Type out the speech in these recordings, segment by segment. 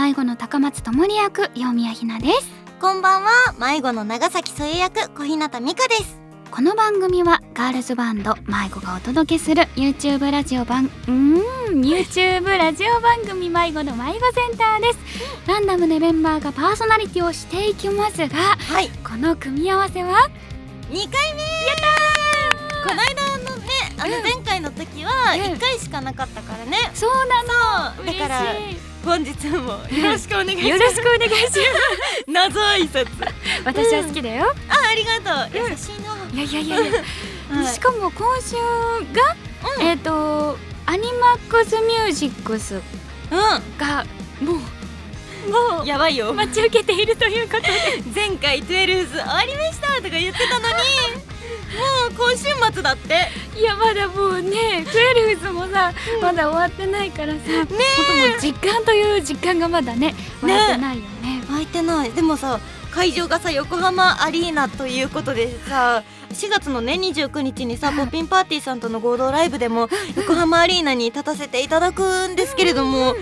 迷子の高松智美役陽宮ひなです。こんばんは、迷子の長崎添役小日向美香です。この番組はガールズバンド迷子がお届けする YouTube ラジオ番組迷子の迷子センターです。ランダムでメンバーがパーソナリティをしていきますが、はい、この組み合わせは2回目。やったー。この間のね、前回の時は1回しかなかったからね。そうなの。だから本日もよろしくお願いします。よろしくお願いします謎挨拶私は好きだよ。ありがとう。優しいな。いや、しかも今週が、アニマックスミュージックスがもうやばいよ、待ち受けているということで前回12終わりましたとか言ってたのにもう今週末だって。いやまだもうね12もさ、まだ終わってないからさ、ね、もう実感という実感がまだね湧いてないよね。湧いてない。でもさ、会場がさ横浜アリーナということでさ、4月のね29日にさポッピンパーティーさんとの合同ライブでも横浜アリーナに立たせていただくんですけれども、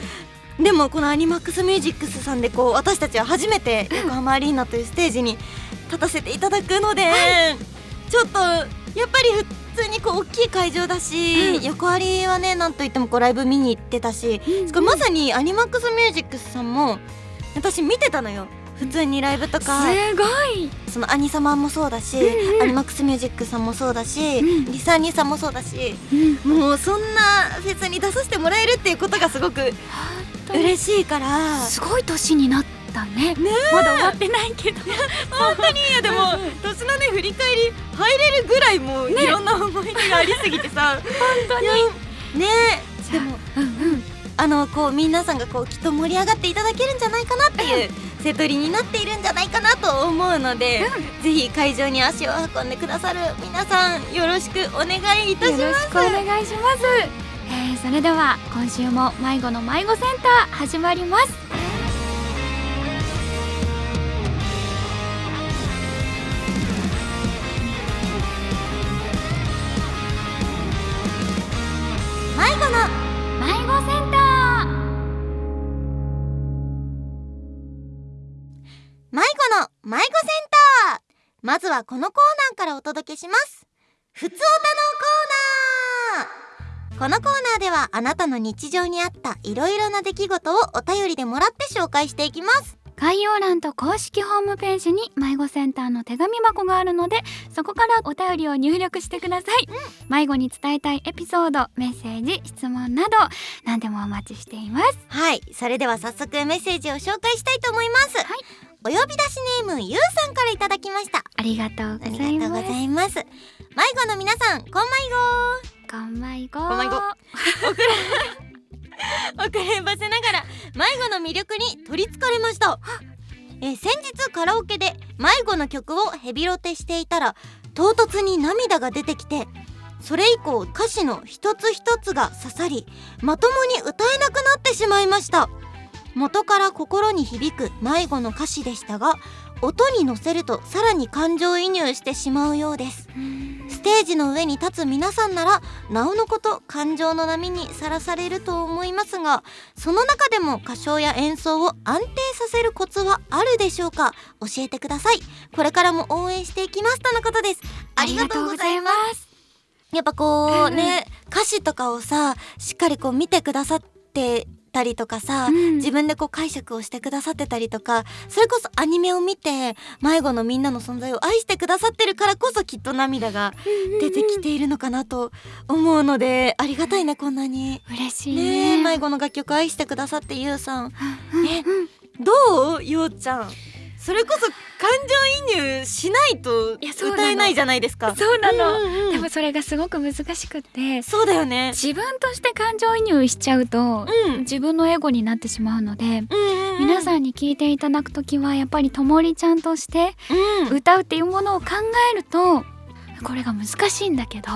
でもこのアニマックスミュージックスさんでこう私たちは初めて横浜アリーナというステージに立たせていただくので、ちょっとやっぱり普通にこう大きい会場だし、横アリはねなんといってもこうライブ見に行ってたし、しかもまさにアニマックスミュージックスさんも私見てたのよ。普通にライブとかすごい、そのアニ様もそうだし、アニマックスミュージックさんもそうだし、リサーニさんもそうだし、もうそんなフェスに出させてもらえるっていうことがすごく嬉しいから。すごい年になったね。まだ終わってないけど本当に。いやでも年のね振り返り入れるぐらいもういろんな思い出がありすぎてさ本当にね。でもこう皆さんがこうきっと盛り上がっていただけるんじゃないかなっていうセトリになっているんじゃないかなと思うので、ぜひ会場に足を運んでくださる皆さんよろしくお願いいたします。よろしくお願いします。それでは今週も迷子の迷子センター始まります。迷子の迷子センター。迷子の迷子センター。まずはこのコーナーからお届けします。ふつおたのコーナー。このコーナーではあなたの日常にあったいろいろな出来事をお便りでもらって紹介していきます。概要欄と公式ホームページに迷子センターの手紙箱があるので、そこからお便りを入力してください。迷子に伝えたいエピソード、メッセージ、質問など何でもお待ちしています。はい、それでは早速メッセージを紹介したいと思います。お呼び出しネームゆうさんからいただきました。ありがとうございます。ありがとうございます。迷子の皆さん、こんまいごこんまいごこんまいご遅ればせながら迷子の魅力に取りつかれました。先日カラオケで迷子の曲をヘビロテしていたら唐突に涙が出てきて、それ以降歌詞の一つ一つが刺さり、まともに歌えなくなってしまいました。元から心に響く迷子の歌詞でしたが、音に乗せるとさらに感情移入してしまうようです。ステージの上に立つ皆さんならなおのこと感情の波にさらされると思いますが、その中でも歌唱や演奏を安定させるコツはあるでしょうか。教えてください。これからも応援していきますとのことです。ありがとうございます。やっぱこうね、歌詞とかをさしっかりこう見てくださってたりとかさ、自分でこう解釈をしてくださってたりとか、それこそアニメを見て迷子のみんなの存在を愛してくださってるからこそきっと涙が出てきているのかなと思うので、ありがたいね。こんなに嬉しいね。迷子の楽曲愛してくださってゆうさん、どうようちゃん、それこそ感情移入しないと歌えないじゃないですか。そうなの、でもそれがすごく難しくて。そうだよね。自分として感情移入しちゃうと、自分のエゴになってしまうので、皆さんに聞いていただくときはやっぱりともりちゃんとして歌うっていうものを考えるとこれが難しいんだけど、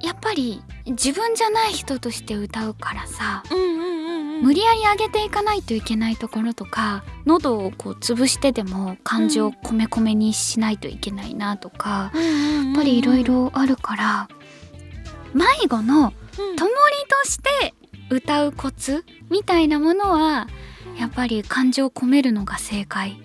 やっぱり自分じゃない人として歌うからさ、無理やり上げていかないといけないところとか、喉をこう潰してでも感情を米米にしないといけないなとか、やっぱりいろいろあるから、迷子のともりとして歌うコツみたいなものはやっぱり感情を込めるのが正解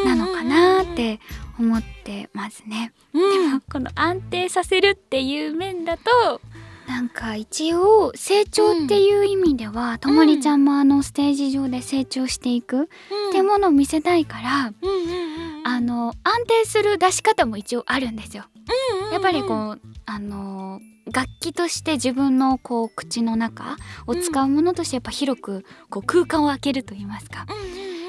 なのかなって思ってますね。でもこの安定させるっていう面だとなんか一応成長っていう意味では、ともりちゃんもステージ上で成長していくっていうものを見せたいから、安定する出し方も一応あるんですよ。やっぱりこう楽器として自分のこう口の中を使うものとしてやっぱ広くこう空間を空けると言いますか、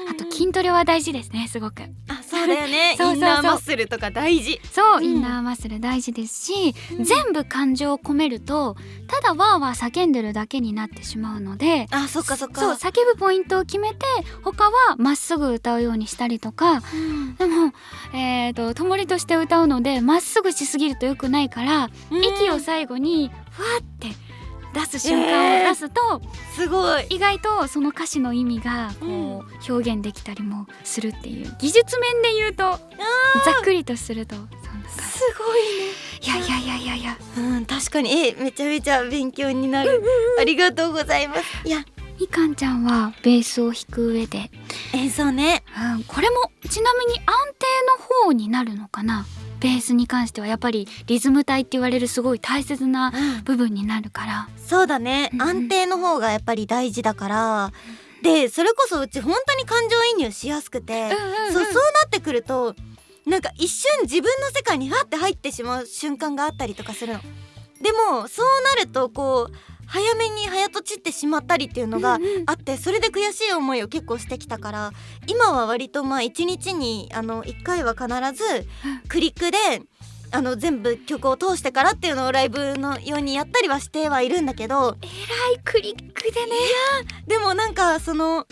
あと筋トレは大事ですね、すごく。そうだよね。そうそうそうインナーマッスルとか大事。そう、インナーマッスル大事ですし、全部感情を込めるとただワーワー叫んでるだけになってしまうので、そっかそっか。そう、叫ぶポイントを決めて他はまっすぐ歌うようにしたりとか、でもともりとして歌うのでまっすぐしすぎると良くないから、息を最後にふわって出す瞬間を出すと、すごい意外とその歌詞の意味がこう表現できたりもするっていう、技術面で言うとざっくりとするとそんな感じ。すごいね。いや、確かにめちゃめちゃ勉強になる。ありがとうございます。いや、みかんちゃんはベースを弾く上で演奏ね、これもちなみに安定の方になるのかな。ベースに関してはやっぱりリズム体って言われるすごい大切な部分になるから、そうだね、安定の方がやっぱり大事だから、でそれこそうち本当に感情移入しやすくて、そうなってくるとなんか一瞬自分の世界にファって入ってしまう瞬間があったりとかするの。でもそうなるとこう早めに早とちってしまったりっていうのがあって、それで悔しい思いを結構してきたから、今は割と1日に1回は必ずクリックで全部曲を通してからっていうのをライブのようにやったりはしてはいるんだけど、えらいクリックでね。でもなんかさ不思議な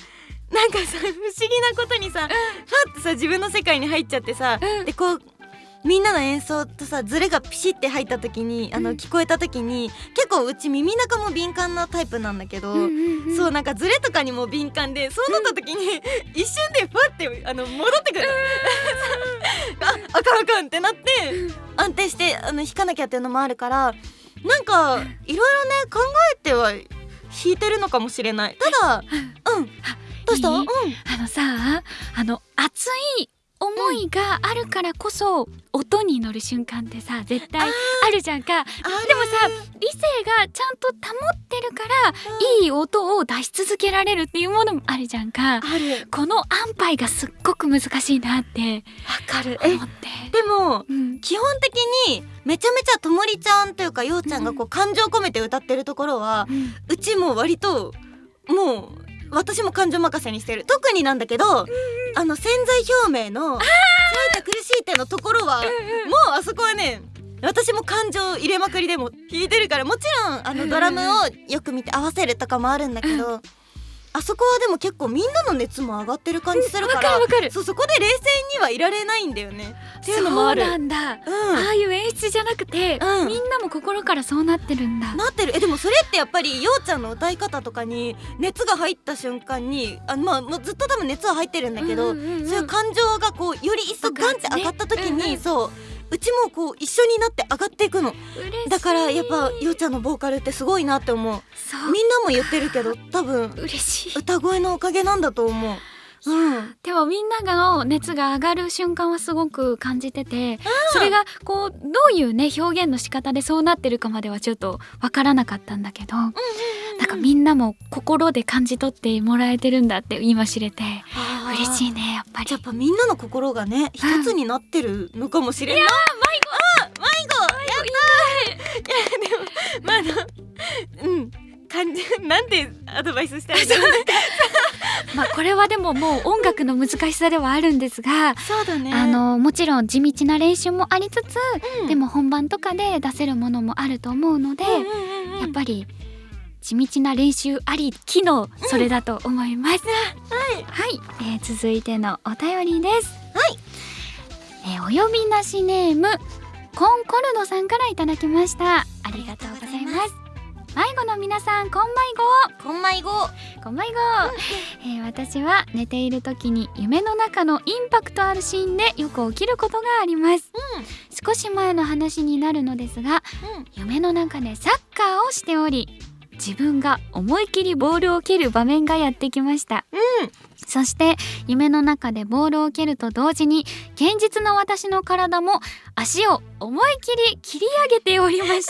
ことにさ、ファってさ自分の世界に入っちゃってさ、でこうみんなの演奏とさズレがピシッて入った時に聞こえた時に、結構うち耳中も敏感なタイプなんだけど、そうなんかズレとかにも敏感で、そうなった時に一瞬でファって戻ってくるあかんあかんってなって安定して弾かなきゃっていうのもあるから、なんかいろいろね考えては弾いてるのかもしれない。ただどうした？さ熱い思いがあるからこそ音に乗る瞬間ってさ絶対あるじゃんか。でもさ理性がちゃんと保ってるから、いい音を出し続けられるっていうものもあるじゃんか。この安牌がすっごく難しいなってわかる。思って。でも、基本的にめちゃめちゃともりちゃんというかようちゃんがこう感情込めて歌ってるところは、うちも割ともう私も感情任せにしてる。特になんだけど、潜在表明の辛いた苦しいってのところは、もうあそこはね私も感情入れまくりでも弾いてるから、もちろんドラムをよく見て合わせるとかもあるんだけど、あそこはでも結構みんなの熱も上がってる感じするから、そこで冷静にはいられないんだよねっていうのもある。そうなんだ、ああいう演出じゃなくて、みんなも心からそうなってるんだ。なってる。でもそれってやっぱりようちゃんの歌い方とかに熱が入った瞬間にもうずっと多分熱は入ってるんだけど、そういう感情がこうより一層ガンって上がった時に、うちもこう一緒になって上がっていくの。だからやっぱようちゃんのボーカルってすごいなって思う。みんなも言ってるけど多分嬉しい。歌声のおかげなんだと思う。でもみんなの熱が上がる瞬間はすごく感じてて、それがこうどういうね表現の仕方でそうなってるかまではちょっとわからなかったんだけど、なんかみんなも心で感じ取ってもらえてるんだって今知れて嬉しいね。やっぱりやっぱみんなの心がね一つになってるのかもしれない。いや迷子やったー。いやでもなんてアドバイスしたらいいのこれはでももう音楽の難しさではあるんですが、そうだね、もちろん地道な練習もありつつ、でも本番とかで出せるものもあると思うので、やっぱり地道な練習ありきのそれだと思います。続いてのお便りです。お呼びなしネームコンコルドさんからいただきました。ありがとうございます。迷子の皆さん、こんまいご。こんまいご。私は寝ている時に夢の中のインパクトあるシーンでよく起きることがあります。少し前の話になるのですが、夢の中でサッカーをしており、自分が思い切りボールを蹴る場面がやってきました。そして夢の中でボールを蹴ると同時に現実の私の体も足を思い切り切り上げておりまし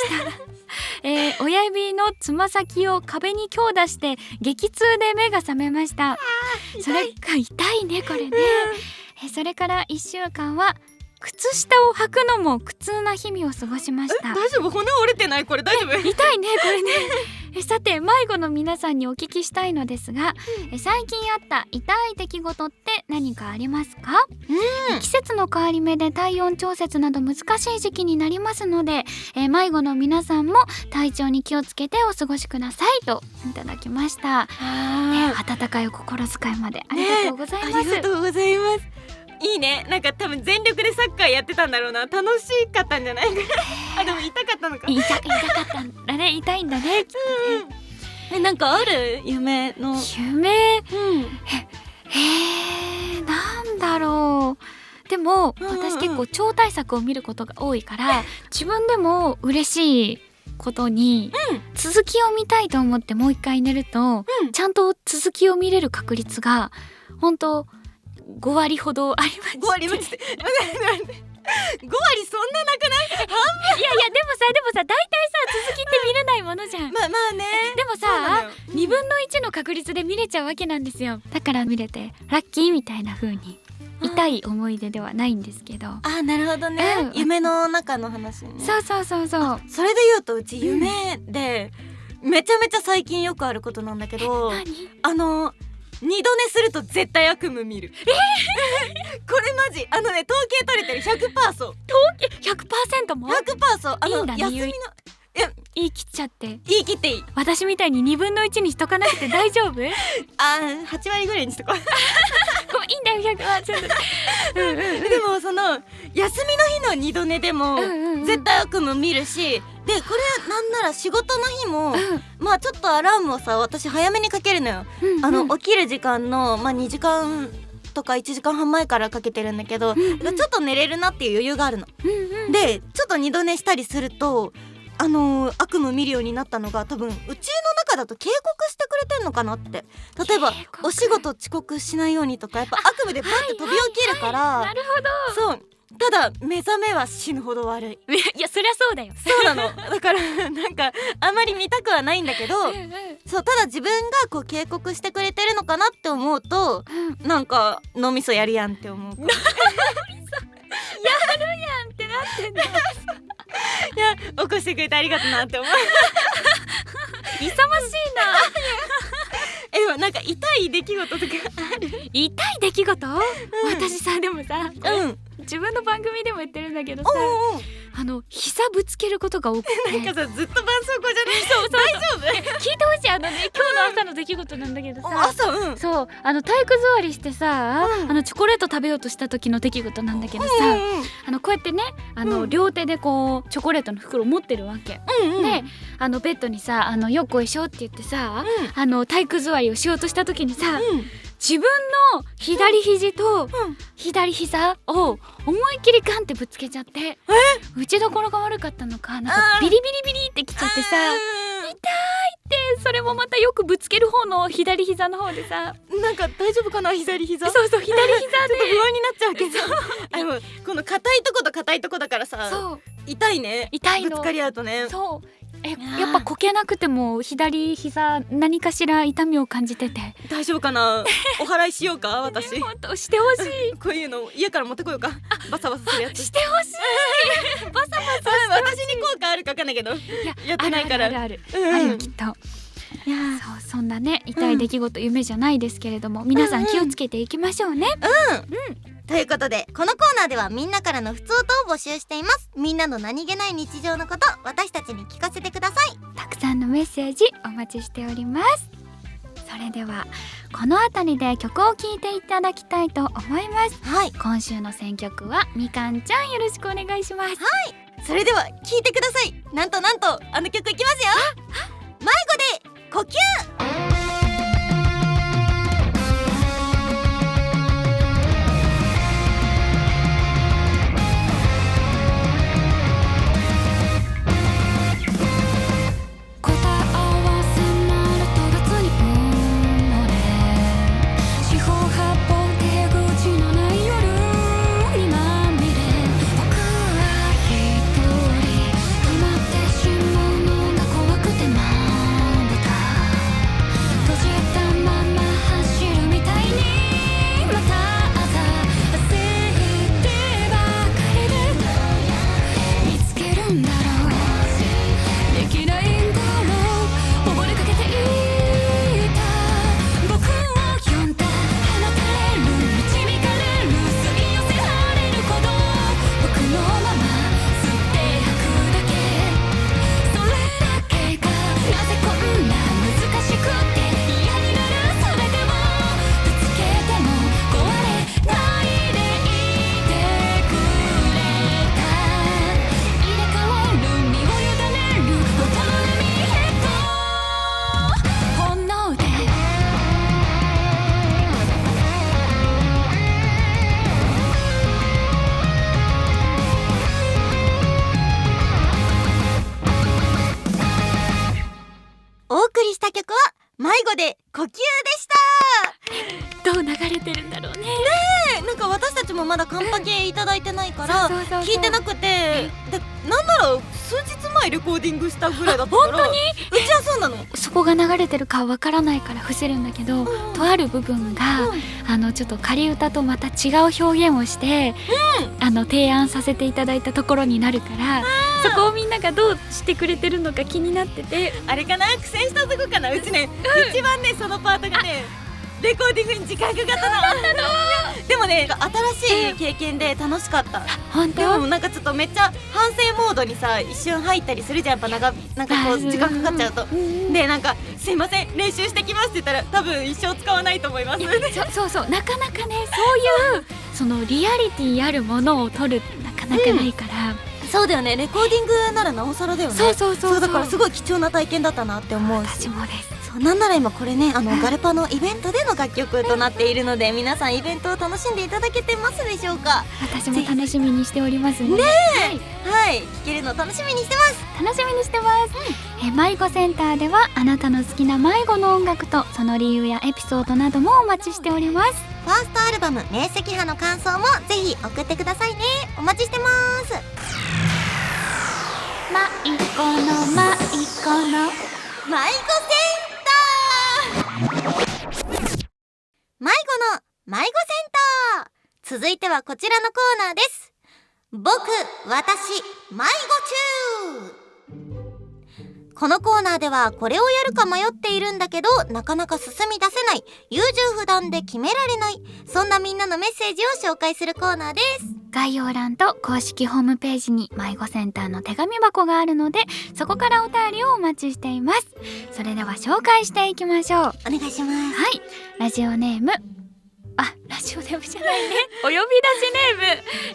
た、親指のつま先を壁に強打して激痛で目が覚めました。それが痛いねこれね、それから1週間は靴下を履くのも苦痛な日々を過ごしました。大丈夫？骨折れてない？これ大丈夫？痛いねこれねさて迷子の皆さんにお聞きしたいのですが、最近あった痛い出来事って何かありますか？季節の変わり目で体温調節など難しい時期になりますので、迷子の皆さんも体調に気をつけてお過ごしくださいといただきました。温かいお心遣いまでありがとうございます、ありがとうございます。いいね。なんか多分全力でサッカーやってたんだろうな。楽しかったんじゃないかなあ、でも痛かったのか。痛かったんだね。痛いんだね、きっとね。なんかある？夢の夢、なんだろう。でも、私結構超大作を見ることが多いから自分でも嬉しいことに、続きを見たいと思ってもう一回寝ると、ちゃんと続きを見れる確率が本当5割ほどありまして。5割待って5割そんななくない？いやでもさ大体さ続きって見れないものじゃん。まあね。でもさ2分の1の確率で見れちゃうわけなんですよ。だから見れてラッキーみたいな風に痛い思い出ではないんですけど。なるほどね、夢の中の話ね。そう。それで言うとうち夢でめちゃめちゃ最近よくあることなんだけど、二度寝すると絶対悪夢見る。これマジ統計取れてる 100% そう。統計 100% も 100% そう。いいんだね。休みの言い切っちゃって。言い切っていい。私みたいに2分の1にしとかなくて大丈夫？8割ぐらいにしとこう。ごめん、いいんだよ 100%。でもその休みの日の二度寝でも絶対悪夢見るし、でこれなんなら仕事の日も、まあちょっとアラームをさ私早めにかけるのよ。起きる時間の2時間とか1時間半前からかけてるんだけど、ちょっと寝れるなっていう余裕があるの。でちょっと二度寝したりすると悪夢見るようになったのが多分うちの中だと警告してくれてんのかなって。例えばお仕事遅刻しないようにとかやっぱ悪夢でバッて飛び起きるから。なるほど。そう。ただ目覚めは死ぬほど悪い。いやそりゃそうだよ。そうなの。だからなんかあんまり見たくはないんだけど、そうただ自分がこう警告してくれてるのかなって思うと、なんか脳みそやるやんって思う。脳みそやるやんってなってんだ。いや起こしてくれてありがとうなって思う。勇ましいな。でもなんか痛い出来事とかある？痛い出来事？私さでもさ、自分の番組でも言ってるんだけどさ、膝ぶつけることが多くて。なんかさずっと絆創膏じゃない？そう大丈夫？聞いてほしい。今日の朝の出来事なんだけどさ、そう体育座りしてさ、チョコレート食べようとした時の出来事なんだけどさ、こうやってね両手でこうチョコレートの袋を持ってるわけ、でベッドにさよっこいしょって言ってさ、体育座りをしようとした時にさ、自分の左肘と左膝を思いっきりガンってぶつけちゃって、打ちどころが悪かったのかなんかビリビリビリってきちゃってさ、痛いって。それもまたよくぶつける方の左膝の方でさ、なんか大丈夫かな左膝。そう左膝でちょっと不安になっちゃうけど、でもこの硬いとこと硬いとこだからさ、痛いね。痛いの。ぶつかり合うとね。そう。やっぱこけなくても左膝何かしら痛みを感じてて大丈夫かな。お祓いしようか私。本当してほしい。こういうの家から持ってこようか。バサバサするやつしてほしい。バサバサ私に効果あるかわかんないけどやってないから。あるよきっと。そんなね痛い出来事、夢じゃないですけれども、皆さん気をつけていきましょうね。ということでこのコーナーではみんなからのふつおたを募集しています。みんなの何気ない日常のこと私たちに聞かせてください。たくさんのメッセージお待ちしております。それではこの辺りで曲を聴いていただきたいと思います。今週の選曲はみかんちゃんよろしくお願いします。それでは聴いてください。なんとあの曲いきますよ。迷子で呼吸。答え合わせ子で呼吸でした。どう流れてるんだろうね。なんか私たちもまだカンパケいただいてないから聞いてなくて、でなんなら数日前レコーディングしたぐらいだったから。本当に？うちはそうなの。そこが流れてるかわからないから伏せるんだけど、とある部分が、ちょっと仮歌とまた違う表現をして、提案させていただいたところになるから、そこをみんながどうしてくれてるのか気になってて。あれかな、苦戦したとこかな。うちね、一番ねそのパートがねレコーディングに時間かかったの。でもね、新しい経験で楽しかった。本当？でもなんかちょっとめっちゃ反省モードにさ一瞬入ったりするじゃん。やっぱなんかこう時間かかっちゃうと。でなんかすいません練習してきますって言ったら多分一生使わないと思います。そうなかなかね、そういうそのリアリティあるものを撮るってなかなかないから。そうだよね、レコーディングならなおさらだよね。そうだからすごい貴重な体験だったなって思うし。私もです。なんなら今これねガルパのイベントでの楽曲となっているので、皆さんイベントを楽しんでいただけてますでしょうか。私も楽しみにしておりますね。はい、聴けるの楽しみにしてます。楽しみにしてます。迷子センターではあなたの好きな迷子の音楽とその理由やエピソードなどもお待ちしております。ファーストアルバム明晰派の感想もぜひ送ってくださいね。お待ちしてます。迷子の迷子の迷子センター。迷子の迷子センター。続いてはこちらのコーナーです。僕、私、迷子中。このコーナーではこれをやるか迷っているんだけどなかなか進み出せない、優柔不断で決められない、そんなみんなのメッセージを紹介するコーナーです。概要欄と公式ホームページに迷子センターの手紙箱があるので、そこからお便りをお待ちしています。それでは紹介していきましょう。お願いします。はい、ラジオネーム、ラジオネームじゃないねお呼び出し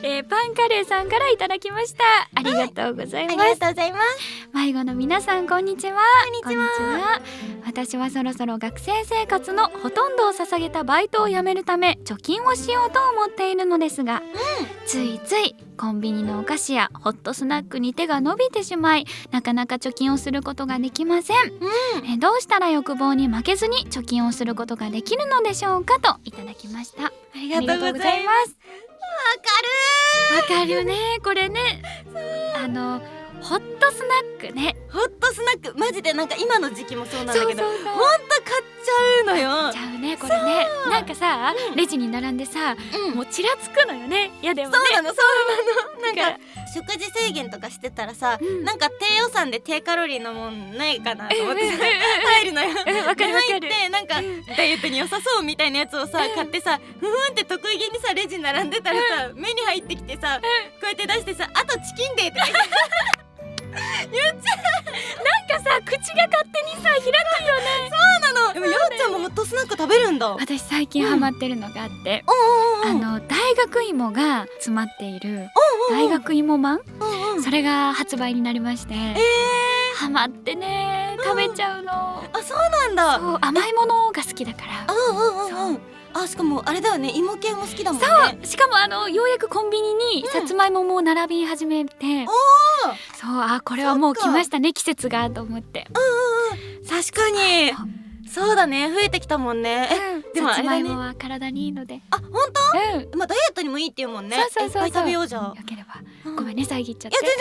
ネーム、パンカレーさんからいただきました。ありがとうございます。ありがとうございます。迷子の皆さんこんにちは。こんにちは。私はそろそろ学生生活のほとんどを捧げたバイトを辞めるため貯金をしようと思っているのですが、ついついコンビニのお菓子やホットスナックに手が伸びてしまい、なかなか貯金をすることができません。どうしたら欲望に負けずに貯金をすることができるのでしょうか、といただきました。ありがとうございます。わかるね。これね、ホットスナックね。ホットスナックマジでなんか今の時期もそうなんだけど、ほんと買っちゃうのよ。買っちゃうね、これね。なんかさ、レジに並んでさ、もうちらつくのよね。いやでもね、そうなの。なんか食事制限とかしてたらさ、なんか低予算で低カロリーのもんないかなと思って入るのよ。わかるわかる。入ってなんかダイエットに良さそうみたいなやつをさ買ってさ、ふんって得意げにさレジに並んでたらさ、目に入ってきてさ、こうやって出してさ、あとチキンでとか言っちゃう。なんかさ、口が勝手にさ開くよね。そうなの。でもようちゃんもホットスナック食べるんだ。私最近ハマってるのがあって、大学芋が詰まっている大学芋まん、それが発売になりまして、ハマってね食べちゃうの。あ、そうなんだ。そう、甘いものが好きだから。しかもあれだよね、芋系も好きだもんね。そう、しかもようやくコンビニにさつまいもも並び始めて、そう、これはもう来ましたね、季節がと思って。確かにそうだね、増えてきたもんね。でもさつまいもは体にいいので。本当？まあダイエットにもいいっていうもんね。そういっぱい食べようじゃん。よければ。ごめんね、遮っちゃって。いや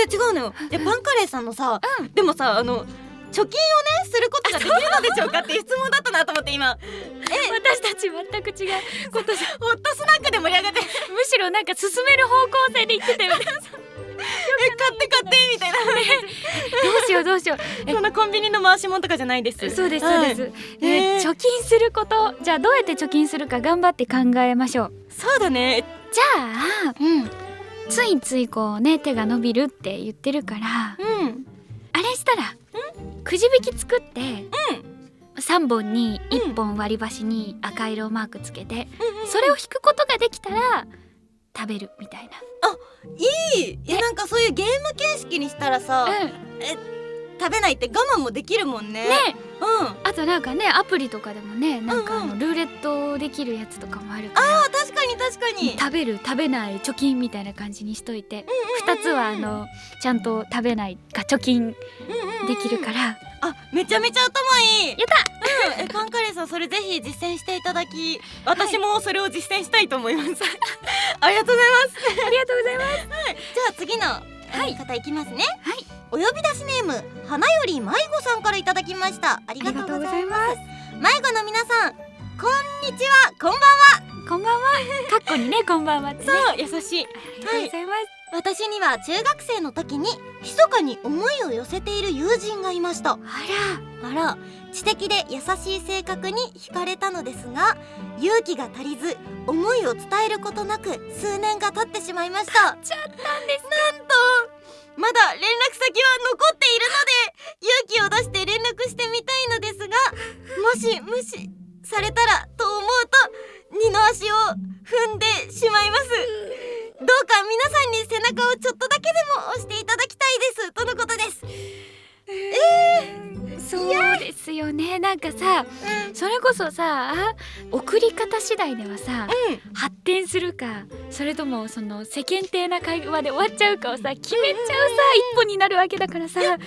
全然違うのよ。でパンカレーさんのさ、でもさ貯金をねすることができるのでしょうかっていう質問だったなと思って今。私たち全く違うことじゃ。ホットスナックで盛り上がって、むしろなんか進める方向性で言ってたよね。買ってみたいな。どうしよう。そんなコンビニの回し物とかじゃないです。そうです。貯金すること、じゃあどうやって貯金するか頑張って考えましょう。そうだね。じゃあ、ついついこうね手が伸びるって言ってるから、あれしたらくじ引き作って、3本に1本割り箸に赤色マークつけて、それを引くことができたら食べるみたいな。いい。なんかそういうゲーム形式にしたらさ、食べないって我慢もできるもんね。あとなんかね、アプリとかでもね、なんかルーレットできるやつとかもあるから、確かに食べる食べない貯金みたいな感じにしといて、2つはちゃんと食べないか貯金できるから。めちゃめちゃ頭いい。やったカンカレーさん、それぜひ実践していただき、私もそれを実践したいと思います。ありがとうございます。ありがとうございます。じゃあ次の方いきますね。はい。お呼び出しネーム花より迷子さんからいただきました。ありがとうございます。迷子の皆さん、こんにちは、こんばんは。こんばんは。かっこにね、こんばんはってね。そう、優しい。ありがとうございます。私には中学生の時に密かに思いを寄せている友人がいました。あら、知的で優しい性格に惹かれたのですが、勇気が足りず思いを伝えることなく数年が経ってしまいました。ちゃったんです。なんとまだ連絡先は残っているので、勇気を出して連絡してみたいのですが、もし無視されたらと思うと二の足を踏んでしまいます。どうか皆さんに背中をちょっとだけでも押していただきたいです、とのことです。そうですよね。なんかさ、それこそさ、送り方次第ではさ、発展するか、それともその世間体な会話で終わっちゃうかをさ決めちゃうさ、一歩になるわけだからさ。わかる。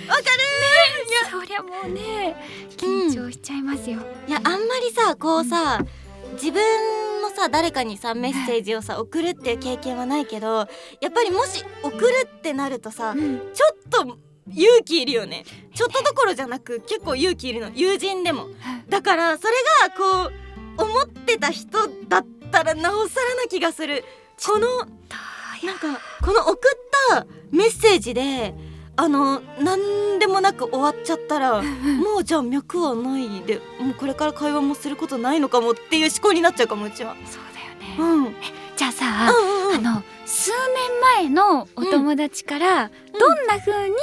そりゃもうね、緊張しちゃいますよ。いや、あんまりさ、こうさ、自分もさ、誰かにさメッセージをさ送るっていう経験はないけど、やっぱりもし送るってなるとさ、ちょっと勇気いるよね。ちょっとどころじゃなく結構勇気いるの、友人でも。だからそれがこう思ってた人だったらなおさらな気がする。このなんかこの送ったメッセージでなんでもなく終わっちゃったら、もうじゃあ脈はないで、もうこれから会話もすることないのかもっていう思考になっちゃうかも、うちは。そうだよね。じゃあさ、数年前のお友達からどんな風に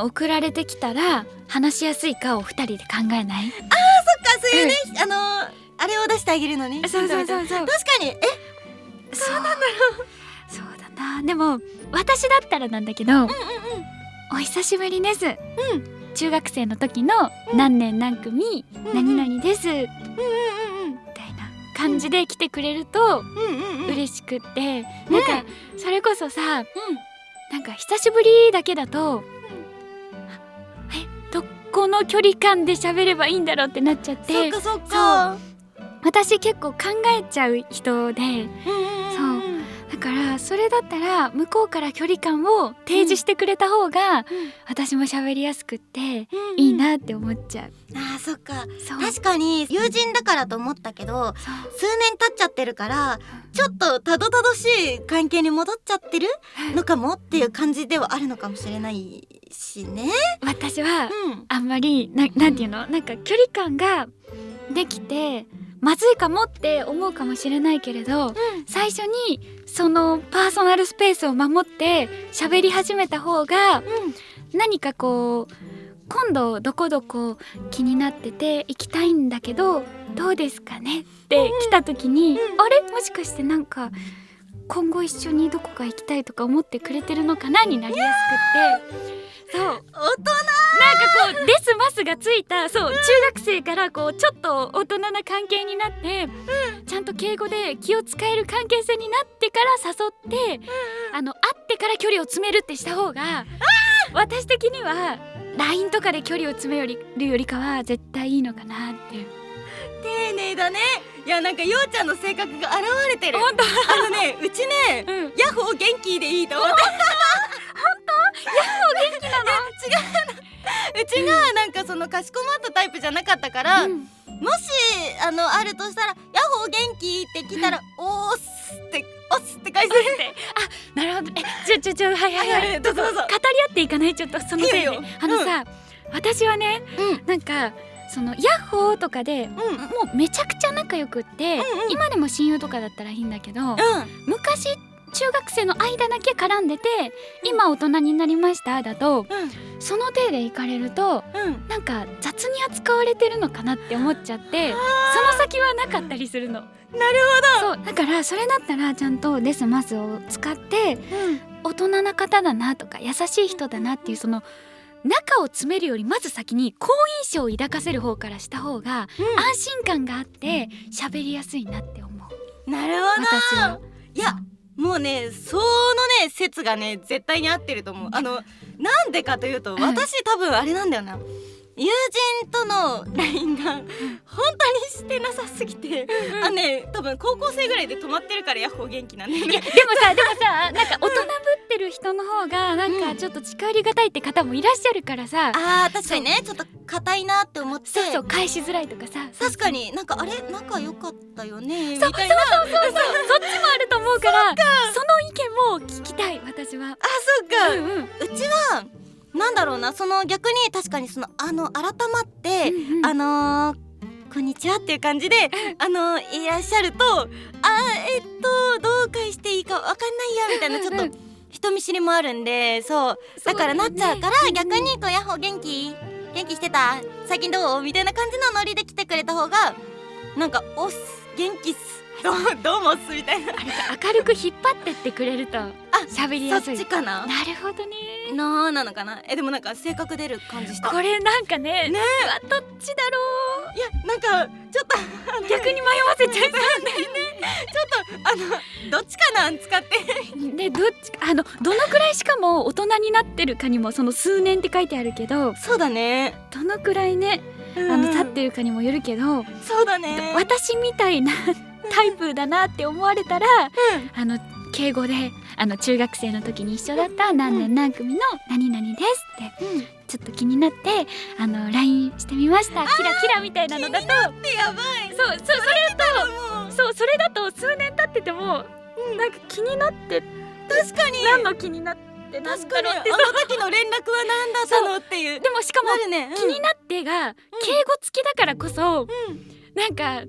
送られてきたら話しやすいかを2人で考えない？そっか、そういうね、あれを出してあげるのね。そう確かに。そうなんだろう。そうだな。でも私だったらなんだけど、お久しぶりです、中学生の時の何年何組何々です、みたいな感じで来てくれると嬉しくって、なんかそれこそさ、なんか久しぶりだけだと、どこの距離感で喋ればいいんだろうってなっちゃって。そっか。私結構考えちゃう人で、だからそれだったら向こうから距離感を提示してくれた方が、私も喋りやすくっていいなって思っちゃう。そっか。確かに友人だからと思ったけど、数年経っちゃってるからちょっとたどたどしい関係に戻っちゃってるのかもっていう感じではあるのかもしれないしね。私はあんまりなんていうの、なんか距離感ができてまずいかもって思うかもしれないけれど、最初にそのパーソナルスペースを守って喋り始めた方が、何かこう今度どこどこ気になってて行きたいんだけどどうですかねって来た時に、あれもしかしてなんか今後一緒にどこか行きたいとか思ってくれてるのかなになりやすくって。そう、大人なんかこうデスマスがついた、中学生からこうちょっと大人な関係になって、ちゃんと敬語で気を使える関係性になってから誘って、会ってから距離を詰めるってした方が、私的には LINE とかで距離を詰めるよりかは絶対いいのかなって。丁寧だね。いや、なんかようちゃんの性格が現れてる。本当。うちね、ヤッホー元気でいいと思って。ヤッホー元気なの？違う。うちがなんかそのかしこまったタイプじゃなかったから、もしあるとしたらヤッホー元気って来たら、おーすって返すって。なるほど。はいどうぞ。語り合っていかない？ちょっとそのせいで。さ、私はね、なんかそのヤッホーとかで、もうめちゃくちゃ仲良くって、今でも親友とかだったらいいんだけど、昔中学生の間だけ絡んでて、今大人になりましただと、その手で行かれると、なんか雑に扱われてるのかなって思っちゃって、その先はなかったりするの。なるほど。そうだから、それだったらちゃんとデスマスを使って、大人な方だなとか優しい人だなっていう、その中を詰めるよりまず先に好印象を抱かせる方からした方が、安心感があって喋りやすいなって思う。なるほど。私は。いや、もうね、そのね説がね絶対に合ってると思う。なんでかというと、私多分あれなんだよな。友人との LINE が本当にしてなさすぎて、多分高校生ぐらいで止まってるからヤッホー元気なんだよね。でもさなんか大人ぶってる人の方がなんかちょっと近寄りがたいって方もいらっしゃるからさ、確かにね、ちょっと硬いなって思って、そう返しづらいとかさ、確かになんかあれ仲良かったよねみそうたいな、そっちもあると思うから、その意見も聞きたい私は。そっか、うちはなんだろうな、その逆に確かにその改まってこんにちはっていう感じでいらっしゃるとどう返していいかわかんないやみたいな、ちょっと人見知りもあるんで、そうだからなっちゃうから、逆にこうヤッホー元気してた最近どうみたいな感じのノリで来てくれた方がなんかおっす元気っすどうもっすみたいな、明るく引っ張ってってくれると喋りやすい。そっちかな。なるほどね。なのかな。でもなんか性格出る感じした。これなんかねどっちだろう。いやなんかちょっと逆に迷わせちゃいそうね。ちょっとどっちかな使ってでどのくらいしかも大人になってるかにもその数年って書いてあるけど、そうだね、どのくらいね経ってるかにもよるけど、そうだね、私みたいなタイプだなって思われたら、敬語で中学生の時に一緒だった何年何組の何々ですって、ちょっと気になって LINE してみましたキラキラみたいなのだと、気になってやばい。それだと数年経ってても、なんか気になって、確かに何の気になってなんだろうって、あの時の連絡は何だったのっていう。でもしかも、ね、気になってが敬語付きだからこそ、なんか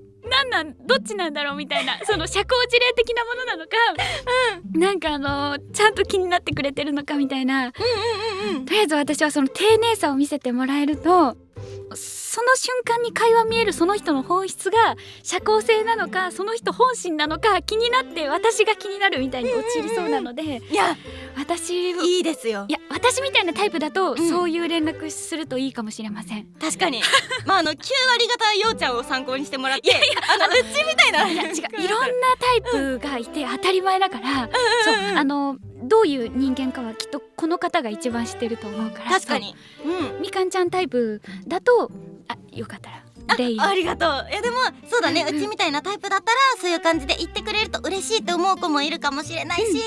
どっちなんだろうみたいな、その社交辞令的なものなのか、なんかちゃんと気になってくれてるのかみたいな、とりあえず私はその丁寧さを見せてもらえると、その瞬間に会話見えるその人の本質が社交性なのか、その人本心なのか気になって私が気になるみたいに陥りそうなので、いや私いいですよ。いや私みたいなタイプだと、そういう連絡するといいかもしれません。確かに9割方ようちゃんを参考にしてもらって、うちみたいな、いや違う、いろんなタイプがいて当たり前だから、どういう人間かはきっとこの方が一番知ってると思うから。確かに、みかんちゃんタイプだとよかったらありがとう。いやでもそうだね、うちみたいなタイプだったらそういう感じで言ってくれると嬉しいって思う子もいるかもしれないし、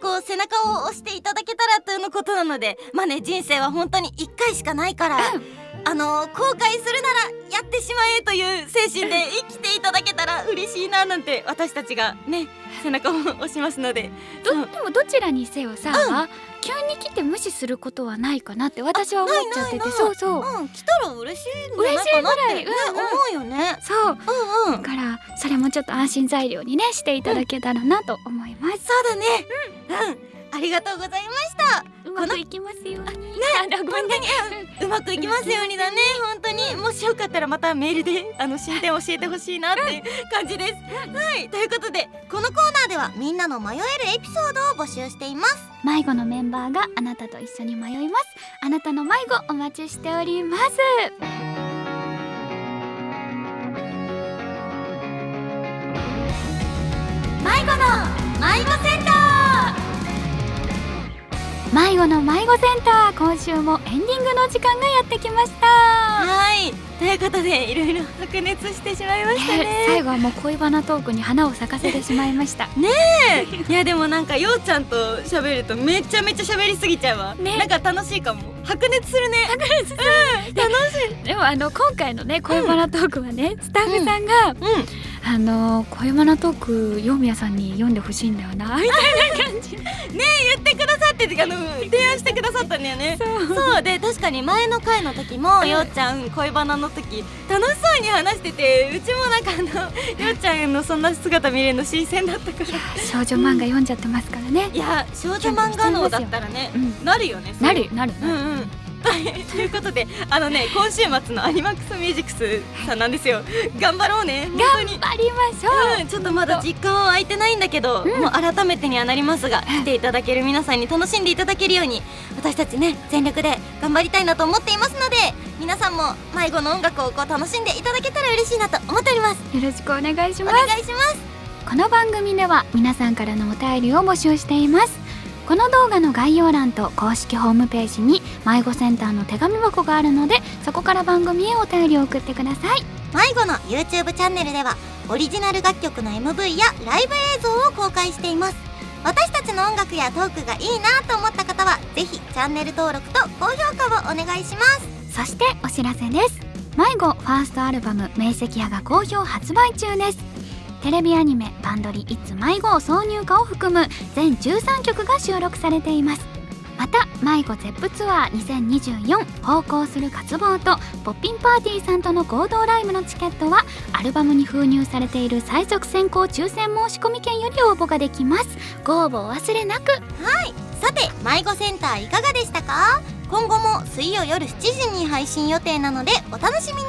こう背中を押していただけたらというのことなので、人生は本当に1回しかないから、後悔するならやってしまえという精神で生きていただけたら嬉しいななんて、私たちがね背中を押しますので。でもどちらにせよさ、急に来て無視することはないかなって私は思っちゃってて、そう来たら嬉しいんじゃないかなって思うよね。そうだからそれもちょっと安心材料にねしていただけたらなと思います。そうだね、ありがとうございました。うまくいきますように。ごめんね、うまくいきますようにだね。本当にもしよかったらまたメールで進展教えてほしいなっていう感じです。ということでこのコーナーではみんなの迷えるエピソードを募集しています。迷子のメンバーがあなたと一緒に迷います。あなたの迷子お待ちしております。迷子の迷子センター。迷子の迷子センター、今週もエンディングの時間がやってきました。ということでいろいろ白熱してしまいましたね。最後はもう恋バナトークに花を咲かせてしまいましたねえ。いやでもなんかようちゃんと喋るとめちゃめちゃ喋りすぎちゃうわ、なんか楽しいかも。白熱するね。楽しい。でも今回のね恋バナトークはね、スタッフさんが恋バナトークヨウミヤさんに読んでほしいんだよなみたいな感じね言ってくださって提案してくださったんだよね。そうで、確かに前の回の時もようちゃん恋バナの時楽しそうに話してて、うちもなんかようちゃんのそんな姿見れるの新鮮だったから。少女漫画読んじゃってますからね。いや少女漫画のだったらね、なるよね。なるということで今週末のアニマックスミュージックスさんなんですよ。頑張ろうね。頑張りましょう。ちょっとまだ実感は湧いてないんだけど、もう改めてにはなりますが、来ていただける皆さんに楽しんでいただけるように私たちね全力で頑張りたいなと思っていますので、皆さんも迷子の音楽を楽しんでいただけたら嬉しいなと思っております。よろしくお願いします。お願いします。この番組では皆さんからのお便りを募集しています。この動画の概要欄と公式ホームページに迷子センターの手紙箱があるので、そこから番組へお便りを送ってください。迷子の YouTube チャンネルではオリジナル楽曲の MV やライブ映像を公開しています。私たちの音楽やトークがいいなと思った方はぜひチャンネル登録と高評価をお願いします。そしてお知らせです。迷子ファーストアルバム明晰派が好評発売中です。テレビアニメバンドリ It's 迷子挿入歌を含む全13曲が収録されています。また迷子ゼップツアー2024方向する渇望とポッピンパーティーさんとの合同ライブのチケットはアルバムに封入されている最速先行抽選申し込み券より応募ができます。ご応募お忘れなく。はい、さて迷子センターいかがでしたか？今後も水曜夜7時に配信予定なのでお楽しみに。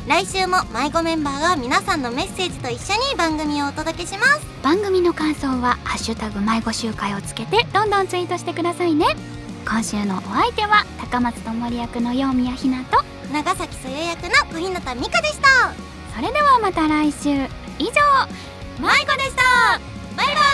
来週も迷子メンバーが皆さんのメッセージと一緒に番組をお届けします。番組の感想はハッシュタグ迷子集会をつけてどんどんツイートしてくださいね。今週のお相手は高松智役の陽宮ひなと長崎そよ役の小日向美香でした。それではまた来週。以上迷子でした。バイバイ。